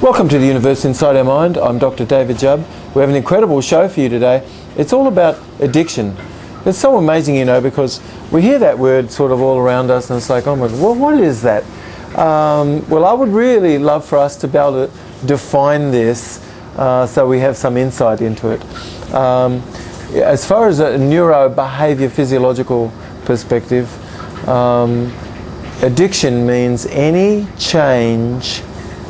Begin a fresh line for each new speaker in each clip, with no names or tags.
Welcome to the Universe Inside Our Mind. I'm Dr. David Jubb. We have an incredible show for you today. It's all about addiction. It's so amazing, you know, because we hear that word sort of all around us and it's like, oh my God, well, what is that? Well, I would really love for us to be able to define this so we have some insight into it. As far as a neuro-behavior physiological perspective, addiction means any change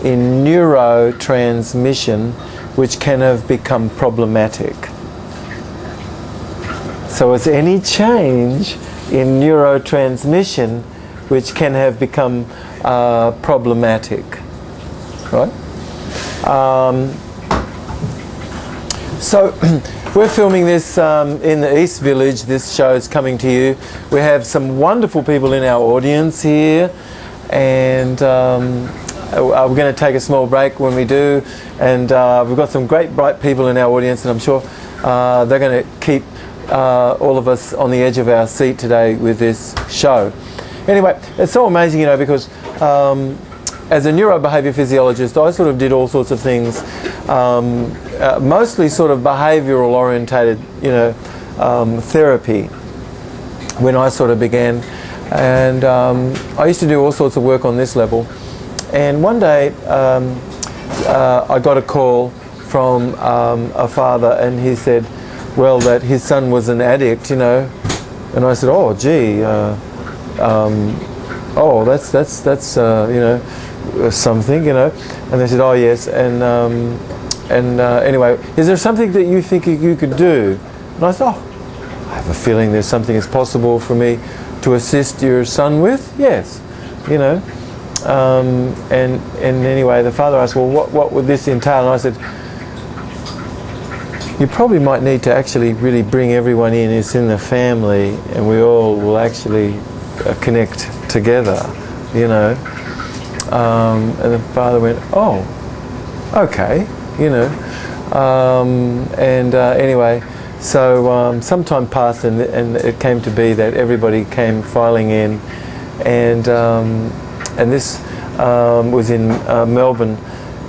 in neurotransmission which can have become problematic. So it's any change in neurotransmission which can have become problematic, right? So we're filming this in the East Village. This show is coming to you. We have some wonderful people in our audience here, and we're going to take a small break when we do, and we've got some great bright people in our audience, and I'm sure they're going to keep all of us on the edge of our seat today with this show. Anyway, it's so amazing, you know, because as a neurobehavior physiologist, I sort of did all sorts of things, mostly sort of behavioral orientated, you know, therapy when I sort of began, and I used to do all sorts of work on this level. And one day I got a call from a father, and he said, well, that his son was an addict, you know. And I said, oh gee, oh that's you know, something, you know. And they said, oh yes, and anyway, is there something that you think you could do? And I thought, oh, I have a feeling there's something that's possible for me to assist your son with. Yes, you know. And anyway, the father asked, well, what would this entail? And I said, you probably might need to actually really bring everyone in. It's in the family, and we all will actually connect together, you know. And the father went, oh, okay, you know. Anyway, so some time passed, and it came to be that everybody came filing in, and this was in Melbourne,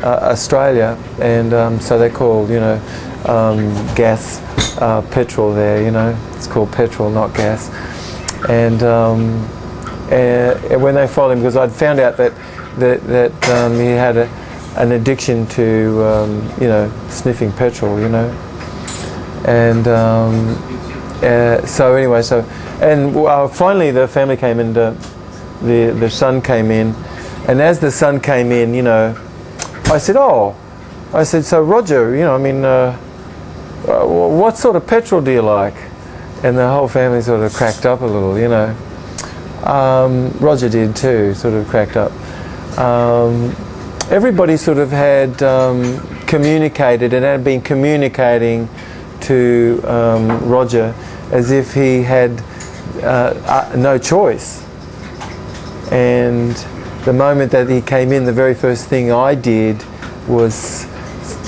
Australia, and so they called, you know, gas, petrol there, you know. It's called petrol, not gas. And when they followed him, because I'd found out that he had an addiction to, you know, sniffing petrol, you know. And so anyway, finally the family came in, the son came in, and as the son came in, you know, I said, so Roger, you know, I mean, what sort of petrol do you like? And the whole family sort of cracked up a little, you know. Roger did too, sort of cracked up. Everybody sort of had communicated and had been communicating to Roger as if he had no choice. And the moment that he came in, the very first thing I did was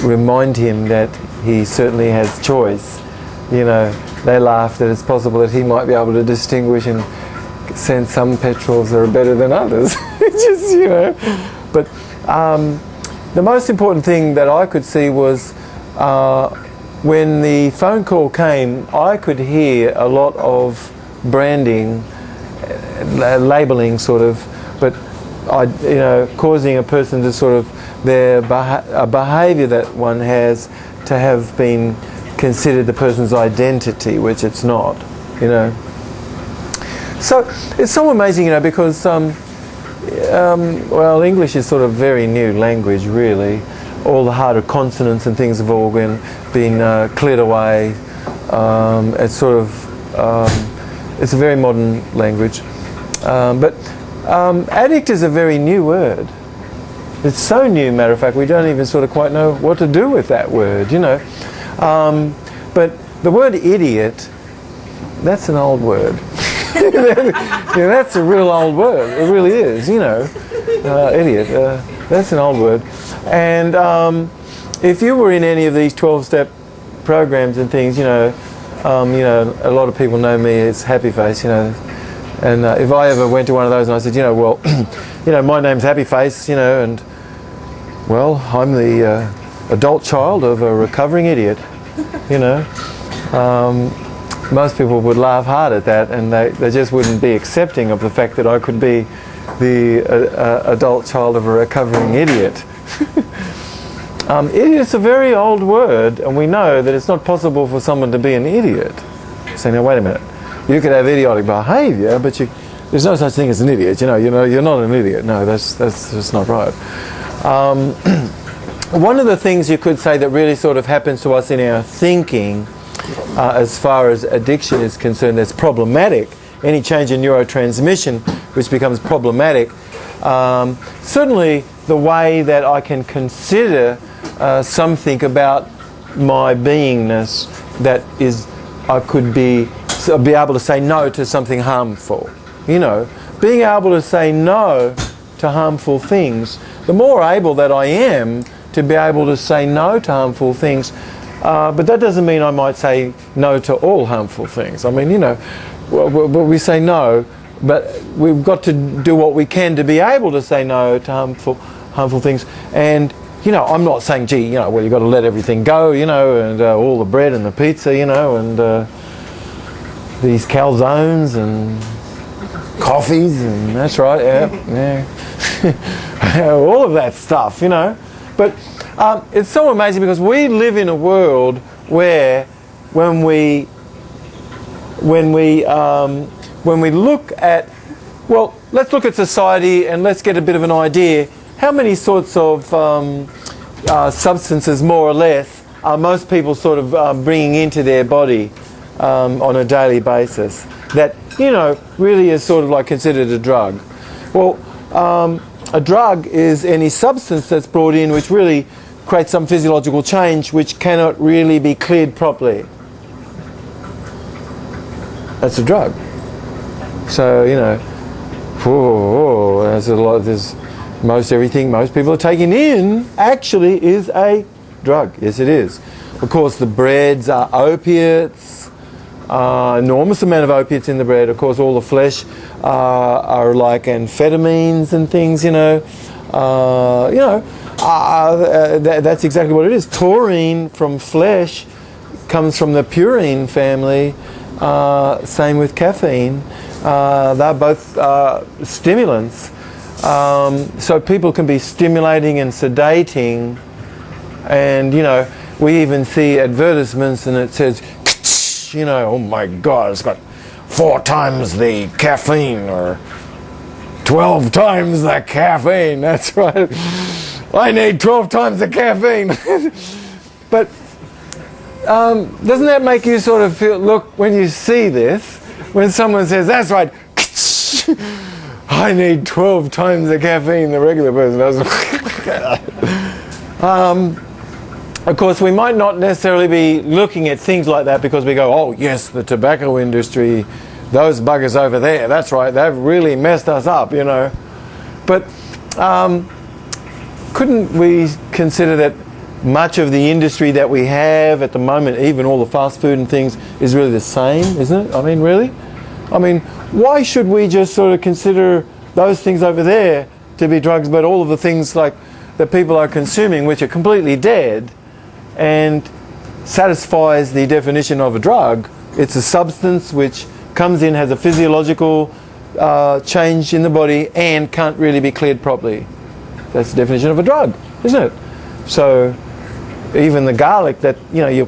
remind him that he certainly has choice. You know, they laughed that it's possible that he might be able to distinguish and sense some petrols that are better than others. Just, you know. But the most important thing that I could see was when the phone call came, I could hear a lot of branding, labeling sort of, but you know, causing a person to sort of, a behaviour that one has to have been considered the person's identity, which it's not, you know. So it's so amazing, you know, because well, English is sort of very new language, really. All the harder consonants and things have all been cleared away. It's sort of it's a very modern language, but addict is a very new word. It's so new, matter of fact, we don't even sort of quite know what to do with that word, you know. But the word idiot, that's an old word. Yeah, that's a real old word. It really is, you know. Idiot, that's an old word. And if you were in any of these 12-step programs and things, you know, a lot of people know me as Happy Face, you know. And if I ever went to one of those and I said, you know, well, you know, my name's Happy Face, you know, and well, I'm the adult child of a recovering idiot, you know. Most people would laugh hard at that, and they just wouldn't be accepting of the fact that I could be the adult child of a recovering idiot. Idiot's a very old word, and we know that it's not possible for someone to be an idiot. So now, wait a minute. You could have idiotic behaviour, but there's no such thing as an idiot. You know, you're not an idiot. No, that's just not right. One of the things you could say that really sort of happens to us in our thinking, as far as addiction is concerned, that's problematic. Any change in neurotransmission which becomes problematic. Certainly, the way that I can consider something about my beingness that is, I could be able to say no to something harmful. You know, being able to say no to harmful things, the more able that I am to be able to say no to harmful things, but that doesn't mean I might say no to all harmful things. I mean, you know, we say no, but we've got to do what we can to be able to say no to harmful things. And, you know, I'm not saying, gee, you know, well, you've got to let everything go, you know, and all the bread and the pizza, you know, and these calzones and coffees, and that's right, yeah. All of that stuff, you know. But it's so amazing because we live in a world where when we look at, well, let's look at society and let's get a bit of an idea. How many sorts of substances, more or less, are most people sort of bringing into their body on a daily basis that, you know, really is sort of like considered a drug? Well, a drug is any substance that's brought in which really creates some physiological change which cannot really be cleared properly. That's a drug. So, you know, there's a lot. There's most everything most people are taking in actually is a drug. Yes, it is. Of course, the breads are opiates. Enormous amount of opiates in the bread. Of course, all the flesh are like amphetamines and things. You know, that's exactly what it is. Taurine from flesh comes from the purine family. Same with caffeine. They're both stimulants. So people can be stimulating and sedating. And, you know, we even see advertisements and it says, you know, oh my God, it's got 4 times the caffeine or 12 times the caffeine. That's right. I need 12 times the caffeine. But doesn't that make you sort of feel, look, when you see this, when someone says, that's right, I need 12 times the caffeine the regular person does. Of course, we might not necessarily be looking at things like that because we go, oh yes, the tobacco industry, those buggers over there, that's right, they've really messed us up, you know. But couldn't we consider that much of the industry that we have at the moment, even all the fast food and things, is really the same, isn't it? I mean, really? I mean, why should we just sort of consider those things over there to be drugs, but all of the things like that people are consuming, which are completely dead, and satisfies the definition of a drug? It's a substance which comes in, has a physiological change in the body, and can't really be cleared properly. That's the definition of a drug, isn't it? So even the garlic that, you know, you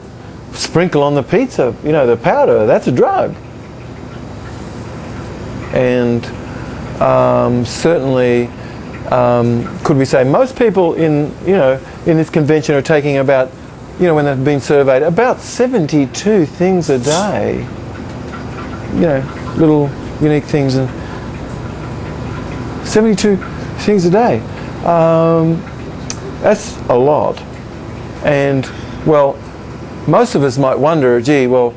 sprinkle on the pizza, you know, the powder, that's a drug. And certainly, could we say most people in, you know, in this convention are taking about, you know, when they've been surveyed, about 72 things a day. You know, little unique things, and 72 things a day. That's a lot. And, well, most of us might wonder, gee, well,